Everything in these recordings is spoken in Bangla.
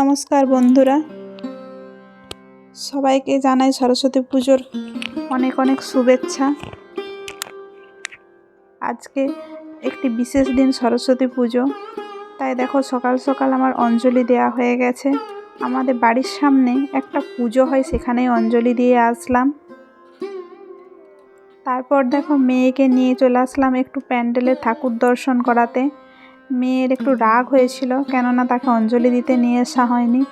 নমস্কার বন্ধুরা, সবাইকে জানাই সরস্বতী পুজোর অনেক অনেক শুভেচ্ছা। আজকে একটি বিশেষ দিন, সরস্বতী পুজো। তাই দেখো, সকাল সকাল আমার অঞ্জলি দেওয়া হয়ে গেছে। আমাদের বাড়ির সামনে একটা পুজো হয়, সেখানেই অঞ্জলি দিয়ে আসলাম। তারপর দেখো, মেয়েকে নিয়ে চলে আসলাম একটু প্যান্ডেলে ঠাকুর দর্শন করাতে। মেয়ের একটু রাগ হয়েছিল, কেননা তাকে অঞ্জলি দিতে নিয়ে আসা হয়নি।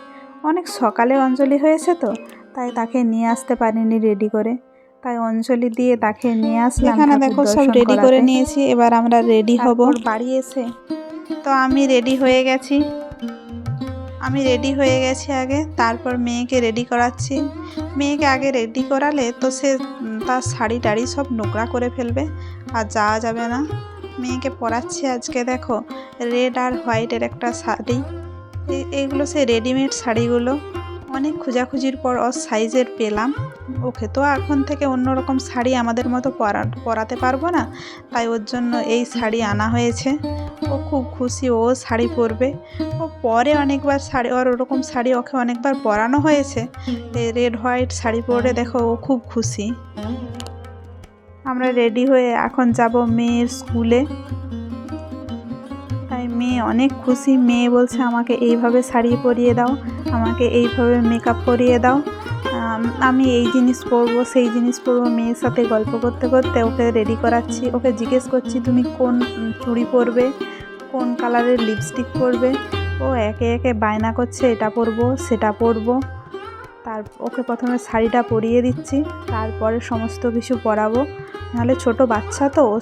অনেক সকালে অঞ্জলি হয়েছে তো, তাই তাকে নিয়ে আসতে পারিনি রেডি করে। তাই অঞ্জলি দিয়ে তাকে নিয়ে আসলাম। এখানে দেখো, সব রেডি করে নিয়েছি, এবার আমরা রেডি হব। বাড়ি এসে তো আমি রেডি হয়ে গেছি। আগে, তারপর মেয়েকে রেডি করাচ্ছি। মেয়েকে আগে রেডি করালে তো সে তার শাড়ি টাড়ি সব নোংরা করে ফেলবে, আর যাওয়া যাবে না। মেয়েকে পরাচ্ছি আজকে। দেখো, রেড আর হোয়াইটের একটা শাড়ি। এইগুলো সে রেডিমেড শাড়িগুলো, অনেক খোঁজাখুঁজির পর ওর সাইজের পেলাম। ওকে তো এখন থেকে অন্যরকম শাড়ি আমাদের মতো পরাতে পারবো না, তাই ওর জন্য এই শাড়ি আনা হয়েছে। ও খুব খুশি, ও শাড়ি পরবে। ও পরে অনেকবার শাড়ি, ওর ওরকম শাড়ি ওকে অনেকবার পরানো হয়েছে। রেড হোয়াইট শাড়ি পরে দেখো ও খুব খুশি। আমরা রেডি হয়ে এখন যাব মেয়ের স্কুলে। তাই মেয়ে অনেক খুশি। মেয়ে বলছে, আমাকে এইভাবে শাড়ি পরিয়ে দাও, আমাকে এইভাবে মেকআপ করিয়ে দাও, আমি এই জিনিস পরবো, সেই জিনিস পরবো। মেয়ের সাথে গল্প করতে করতে ওকে রেডি করাচ্ছি। ওকে জিজ্ঞেস করছি, তুমি কোন চুড়ি পরবে, কোন কালারের লিপস্টিক পরবে। ও একে একে বায়না করছে, এটা পরবো সেটা পরবো। ওকে প্রথমে শাড়িটা পরিয়ে দিচ্ছি, তারপরে সমস্ত কিছু পরাবো। নাহলে ছোট বাচ্চা তো, ও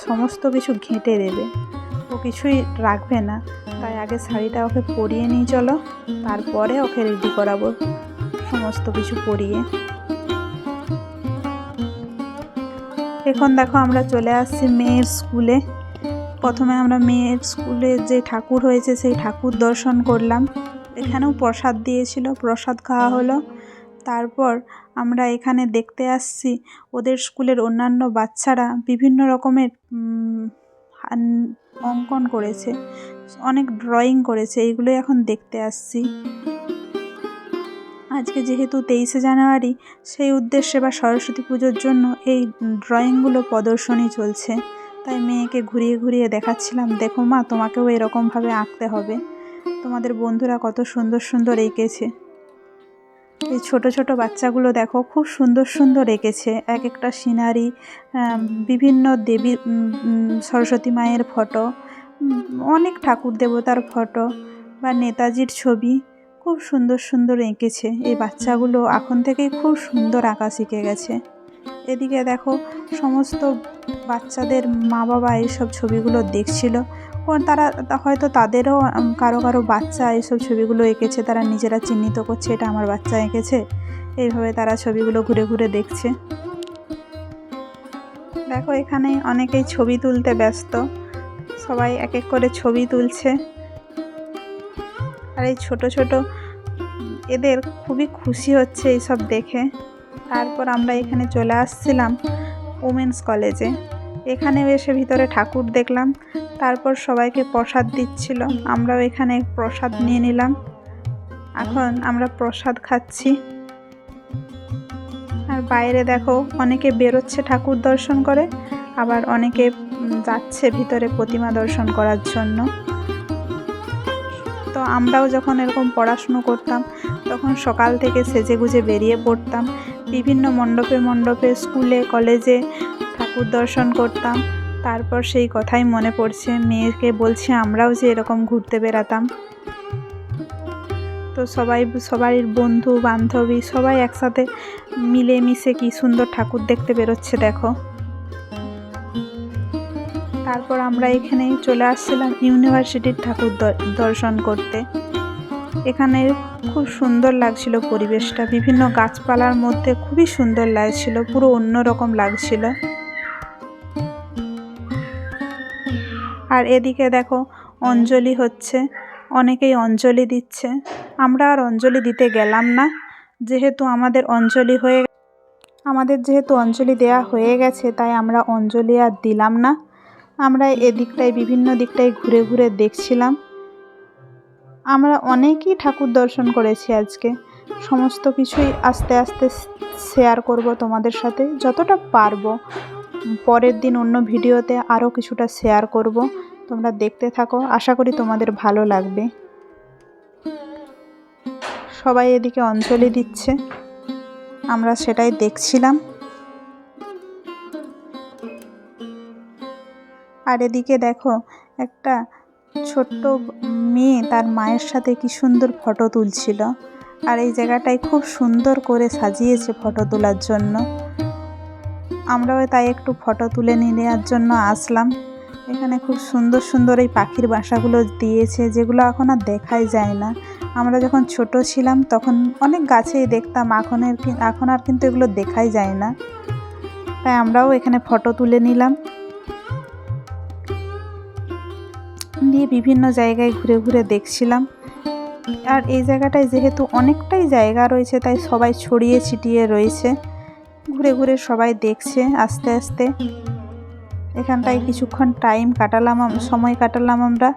সমস্ত কিছু ঘেঁটে দেবে, ও কিছুই রাখবে না। তাই আগে শাড়িটা ওকে পরিয়ে নিই চলো, তারপরে ওকে রেডি করাবো সমস্ত কিছু পরিয়ে। এখন দেখো, আমরা চলে আসছি মেয়ের স্কুলে। প্রথমে আমরা মেয়ের স্কুলে যে ঠাকুর হয়েছে সেই ঠাকুর দর্শন করলাম। এখানেও প্রসাদ দিয়েছিল, প্রসাদ খাওয়া হলো। তারপর আমরা এখানে দেখতে আসছি ওদের স্কুলের অন্যান্য বাচ্চারা বিভিন্ন রকমের অঙ্কন করেছে, অনেক ড্রয়িং করেছে। এইগুলোই এখন দেখতে আসছি। আজকে যেহেতু 23শে জানুয়ারি, সেই উদ্দেশ্যে বা সরস্বতী পুজোর জন্য এই ড্রয়িংগুলো প্রদর্শনী চলছে। তাই মেয়েকে ঘুরিয়ে ঘুরিয়ে দেখাচ্ছিলাম, দেখো মা, তোমাকেও এরকমভাবে আঁকতে হবে। তোমাদের বন্ধুরা কত সুন্দর সুন্দর এঁকেছে। এই ছোট ছোট বাচ্চাগুলো দেখো, খুব সুন্দর সুন্দর এঁকেছে। এক একটা সিনারি, বিভিন্ন দেবী, সরস্বতী মায়ের ফটো, অনেক ঠাকুর দেবতার ফটো বা নেতাজির ছবি, খুব সুন্দর সুন্দর এঁকেছে। এই বাচ্চাগুলো এখন থেকেই খুব সুন্দর আঁকা শিখে গেছে। এদিকে দেখো, সমস্ত বাচ্চাদের মা বাবা এইসব ছবিগুলো দেখছিল। তারা হয়তো তাদেরও কারো কারো বাচ্চা এইসব ছবিগুলো এঁকেছে, তারা নিজেরা চিহ্নিত করছে, এটা আমার বাচ্চা এঁকেছে। এইভাবে তারা ছবিগুলো ঘুরে ঘুরে দেখছে। দেখো, এখানে অনেকেই ছবি তুলতে ব্যস্ত, সবাই এক এক করে ছবি তুলছে। আর এই ছোট ছোট এদের খুবই খুশি হচ্ছে এইসব দেখে। তারপর আমরা এখানে চলে আসছিলাম উমেন্স কলেজে। এখানেও এসে ভিতরে ঠাকুর দেখলাম। তারপর সবাইকে প্রসাদ দিচ্ছিল, আমরাও এখানে প্রসাদ নিয়ে নিলাম। এখন আমরা প্রসাদ খাচ্ছি। আর বাইরে দেখো, অনেকে বেরোচ্ছে ঠাকুর দর্শন করে, আবার অনেকে যাচ্ছে ভিতরে প্রতিমা দর্শন করার জন্য। তো আমরাও যখন এরকম পড়াশুনো করতাম, তখন সকাল থেকে সেজেগুজে বেরিয়ে পড়তাম। বিভিন্ন মণ্ডপে মণ্ডপে, স্কুলে কলেজে ঠাকুর দর্শন করতাম। তারপর সেই কথাই মনে পড়ছে, মেয়েকে বলছি আমরাও যে এরকম ঘুরতে বেরাতাম। তো সবাই বন্ধু বান্ধবী সবাই একসাথে মিলেমিশে কি সুন্দর ঠাকুর দেখতে বেরোচ্ছে দেখো। তারপর আমরা এখানে চলে আসছিলাম ইউনিভার্সিটির ঠাকুর দর্শন করতে। এখানে খুব সুন্দর লাগছিল পরিবেশটা, বিভিন্ন গাছপালার মধ্যে খুবই সুন্দর লাগছিল, পুরো অন্যরকম লাগছিল। আর এদিকে দেখো, অঞ্জলি হচ্ছে, অনেকেই অঞ্জলি দিচ্ছে। আমরা আর অঞ্জলি দিতে গেলাম না, যেহেতু আমাদের অঞ্জলি দেওয়া হয়ে গেছে, তাই আমরা অঞ্জলি আর দিলাম না। আমরা এদিকটায় বিভিন্ন দিকটায় ঘুরে ঘুরে দেখছিলাম। আমরা অনেকই ঠাকুর দর্শন করেছি আজকে। সমস্ত কিছুই আস্তে আস্তে শেয়ার করব তোমাদের সাথে যতটা পারবো। পরের দিন অন্য ভিডিওতে আরও কিছুটা শেয়ার করব, তোমরা দেখতে থাকো, আশা করি তোমাদের ভালো লাগবে। সবাই এদিকে অঞ্জলি দিচ্ছে, আমরা সেটাই দেখছিলাম। আর এদিকে দেখো একটা ছোট্ট মেয়ে তার মায়ের সাথে কি সুন্দর ফটো তুলছিল। আর এই জায়গাটায় খুব সুন্দর করে সাজিয়েছে ফটো তোলার জন্য। আমরাও তাই একটু ফটো তুলে নেওয়ার জন্য আসলাম। এখানে খুব সুন্দর সুন্দর এই পাখির বাসাগুলো দিয়েছে, যেগুলো এখন আর দেখাই যায় না। আমরা যখন ছোট ছিলাম তখন অনেক গাছেই দেখতাম, এখন আর কিন্তু এগুলো দেখাই যায় না। তাই আমরাও এখানে ফটো তুলে নিলাম, নিয়ে বিভিন্ন জায়গায় ঘুরে ঘুরে দেখছিলাম। আর এই জায়গাটায় যেহেতু অনেকটাই জায়গা রয়েছে, তাই সবাই ছড়িয়ে ছিটিয়ে রয়েছে, ঘুরে ঘুরে সবাই দেখছে আস্তে আস্তে। এখানটায় কিছুক্ষণ সময় কাটালাম আমরা।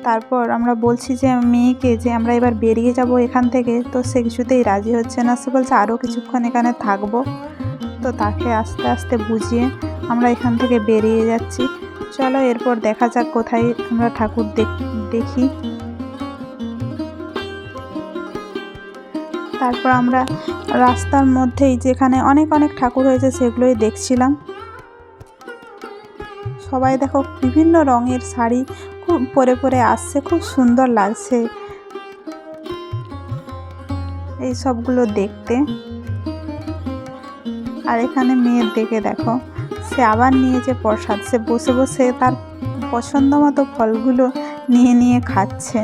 তারপর আমরা বলছি যে মেয়েকে যে আমরা এবার বেরিয়ে যাব এখান থেকে, তো সে কিছুতেই রাজি হচ্ছে না। সে বলছে আরও কিছুক্ষণ এখানে থাকবো। তো তাকে আস্তে আস্তে বুঝিয়ে আমরা এখান থেকে বেরিয়ে যাচ্ছি। চলো এরপর দেখা যাক কোথায় আমরা ঠাকুর দেখি। তারপর আমরা রাস্তার মধ্যেই যেখানে অনেক অনেক ঠাকুর হয়েছে সেগুলোই দেখছিলাম। সবাই দেখো বিভিন্ন রঙের শাড়ি খুব পরে পরে আসছে, খুব সুন্দর লাগছে এই সবগুলো দেখতে। আর এখানে মেয়ের দিকে দেখো, সে আবার নিয়েছে প্রসাদ, সে বসে বসে তার পছন্দ মতো ফলগুলো নিয়ে নিয়ে খাচ্ছে।